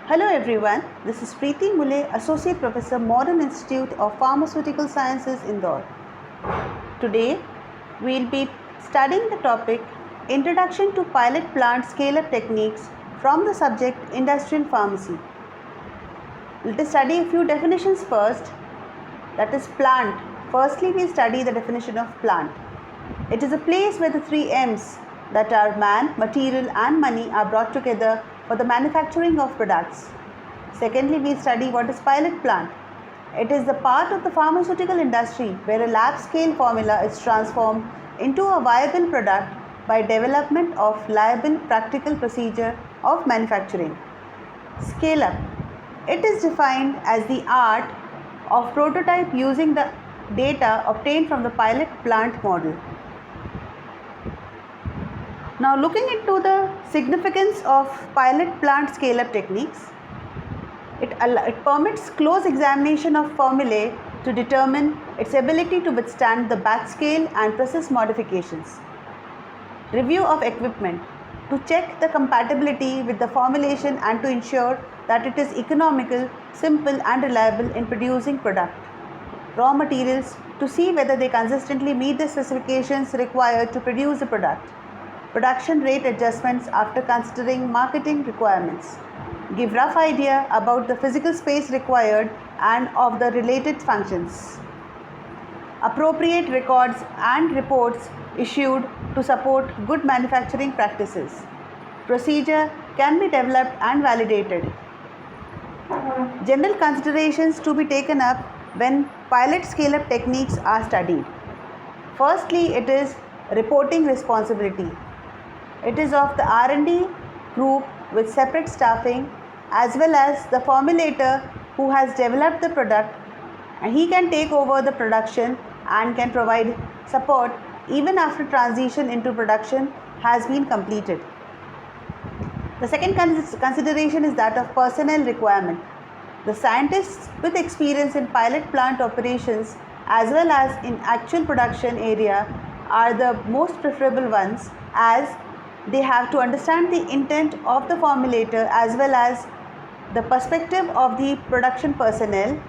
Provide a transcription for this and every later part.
Hello everyone, this is Preeti Mule, Associate Professor, Modern Institute of Pharmaceutical Sciences, Indore. Today, we will be studying the topic Introduction to Pilot Plant Scale-up Techniques from the subject Industrial Pharmacy. Let us study a few definitions first, that is plant. Firstly, we study the definition of plant. It is a place where the three M's, that are man, material and money, are brought together for the manufacturing of products. Secondly, we study what is pilot plant. It is the part of the pharmaceutical industry where a lab scale formula is transformed into a viable product by development of liable practical procedure of manufacturing. Scale up. It is defined as the art of prototype using the data obtained from the pilot plant model. Now looking into the significance of pilot plant scale-up techniques, it permits close examination of formulae to determine its ability to withstand the batch scale and process modifications. Review of equipment to check the compatibility with the formulation and to ensure that it is economical, simple and reliable in producing product. Raw materials to see whether they consistently meet the specifications required to produce the product. Production rate adjustments after considering marketing requirements. Give rough idea about the physical space required and of the related functions. Appropriate records and reports issued to support good manufacturing practices. Procedure can be developed and validated. General considerations to be taken up when pilot scale-up techniques are studied. Firstly, it is reporting responsibility. It is of the R&D group with separate staffing as well as the formulator who has developed the product, and he can take over the production and can provide support even after transition into production has been completed. The second consideration is that of personnel requirement. The scientists with experience in pilot plant operations as well as in actual production area are the most preferable ones, as they have to understand the intent of the formulator as well as the perspective of the production personnel.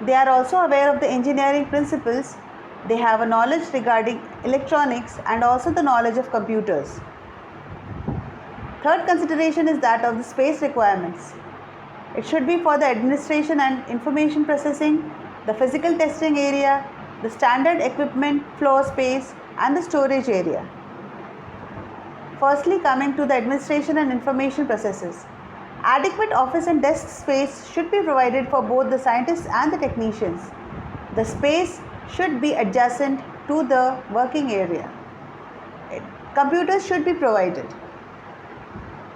They are also aware of the engineering principles. They have a knowledge regarding electronics and also the knowledge of computers. Third consideration is that of the space requirements. It should be for the administration and information processing, the physical testing area, the standard equipment floor space and the storage area. Firstly, coming to the administration and information processes. Adequate office and desk space should be provided for both the scientists and the technicians. The space should be adjacent to the working area. Computers should be provided.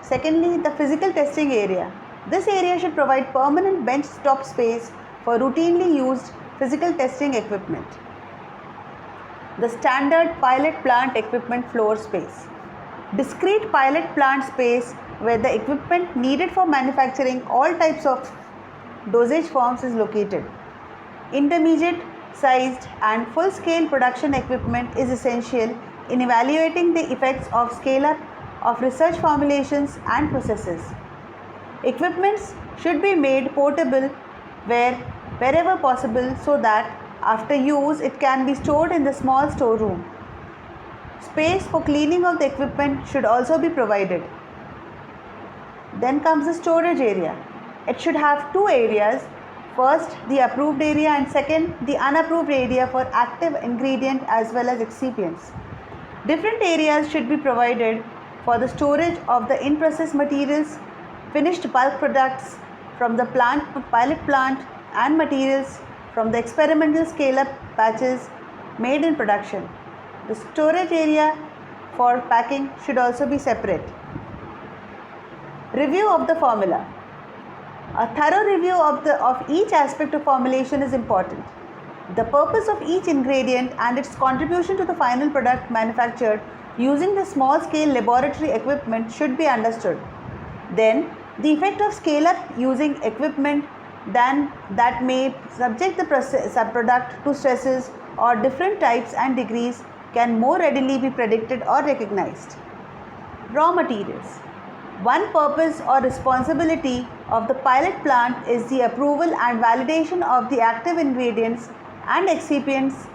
Secondly, the physical testing area. This area should provide permanent bench top space for routinely used physical testing equipment. The standard pilot plant equipment floor space. Discrete pilot plant space where the equipment needed for manufacturing all types of dosage forms is located. Intermediate sized and full scale production equipment is essential in evaluating the effects of scale up of research formulations and processes. Equipments should be made portable wherever possible so that after use it can be stored in the small storeroom. Space for cleaning of the equipment should also be provided. Then comes the storage area. It should have two areas. First, the approved area, and second, the unapproved area for active ingredient as well as excipients. Different areas should be provided for the storage of the in-process materials, finished bulk products from the pilot plant and materials from the experimental scale-up batches made in production. The storage area for packing should also be separate. Review of the formula. A thorough review of each aspect of formulation is important. The purpose of each ingredient and its contribution to the final product manufactured using the small scale laboratory equipment should be understood. Then, the effect of scale up using equipment that may subject the product to stresses or different types and degrees can more readily be predicted or recognized. Raw materials. One purpose or responsibility of the pilot plant is the approval and validation of the active ingredients and excipients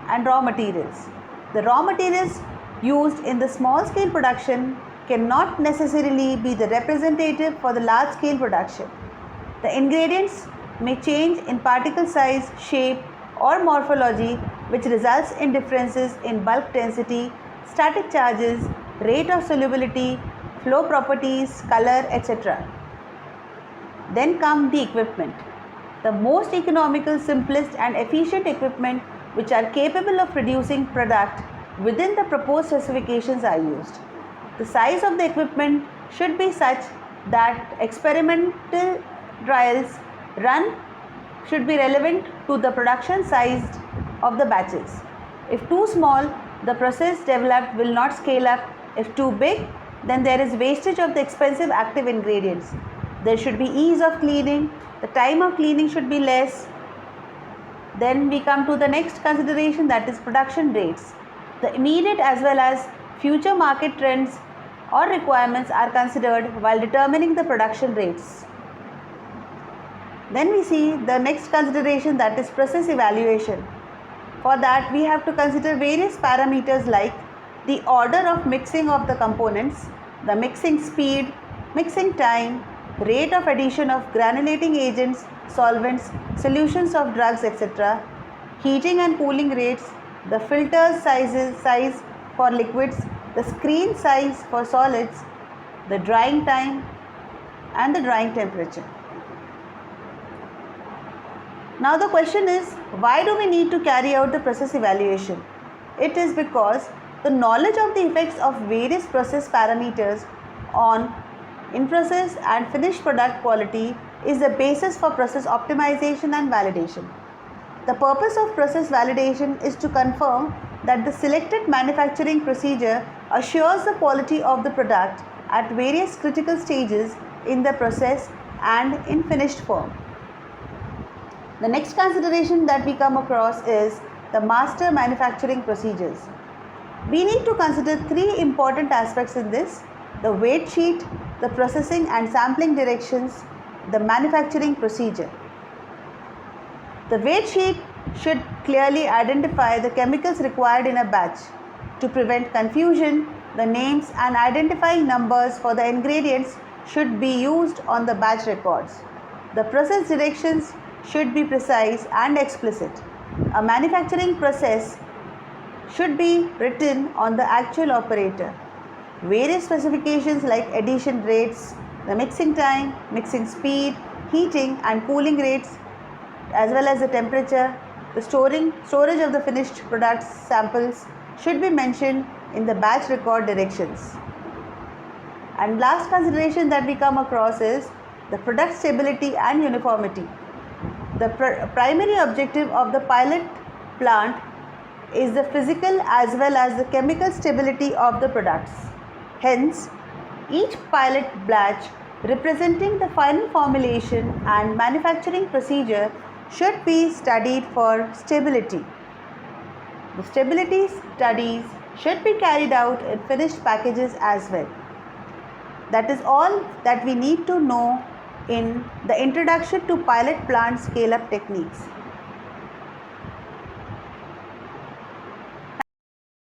and raw materials. The raw materials used in the small scale production cannot necessarily be the representative for the large scale production. The ingredients may change in particle size, shape, or morphology, which results in differences in bulk density, static charges, rate of solubility, flow properties, color, etc. Then come the equipment. The most economical, simplest, and efficient equipment which are capable of producing product within the proposed specifications are used. The size of the equipment should be such that experimental trials run should be relevant to the production size of the batches. If too small, the process developed will not scale up. If too big, then there is wastage of the expensive active ingredients. There should be ease of cleaning. The time of cleaning should be less. Then we come to the next consideration, that is production rates. The immediate as well as future market trends or requirements are considered while determining the production rates. Then we see the next consideration, that is process evaluation. For that we have to consider various parameters like the order of mixing of the components, the mixing speed, mixing time, rate of addition of granulating agents, solvents, solutions of drugs, etc., heating and cooling rates, the filter size for liquids, the screen size for solids, the drying time and the drying temperature. Now the question is, why do we need to carry out the process evaluation? It is because the knowledge of the effects of various process parameters on in-process and finished product quality is the basis for process optimization and validation. The purpose of process validation is to confirm that the selected manufacturing procedure assures the quality of the product at various critical stages in the process and in finished form. The next consideration that we come across is the master manufacturing procedures. We need to consider three important aspects in this: the weight sheet, the processing and sampling directions, the manufacturing procedure. The weight sheet should clearly identify the chemicals required in a batch. To prevent confusion, the names and identifying numbers for the ingredients should be used on the batch records. The process directions should be precise and explicit. A manufacturing process should be written on the actual operator. Various specifications like addition rates, the mixing time, mixing speed, heating and cooling rates, as well as the temperature, the storage of the finished products samples should be mentioned in the batch record directions. And last consideration that we come across is the product stability and uniformity. The primary objective of the pilot plant is the physical as well as the chemical stability of the products. Hence, each pilot batch representing the final formulation and manufacturing procedure should be studied for stability. The stability studies should be carried out in finished packages as well. That is all that we need to know in the introduction to pilot plant scale-up techniques.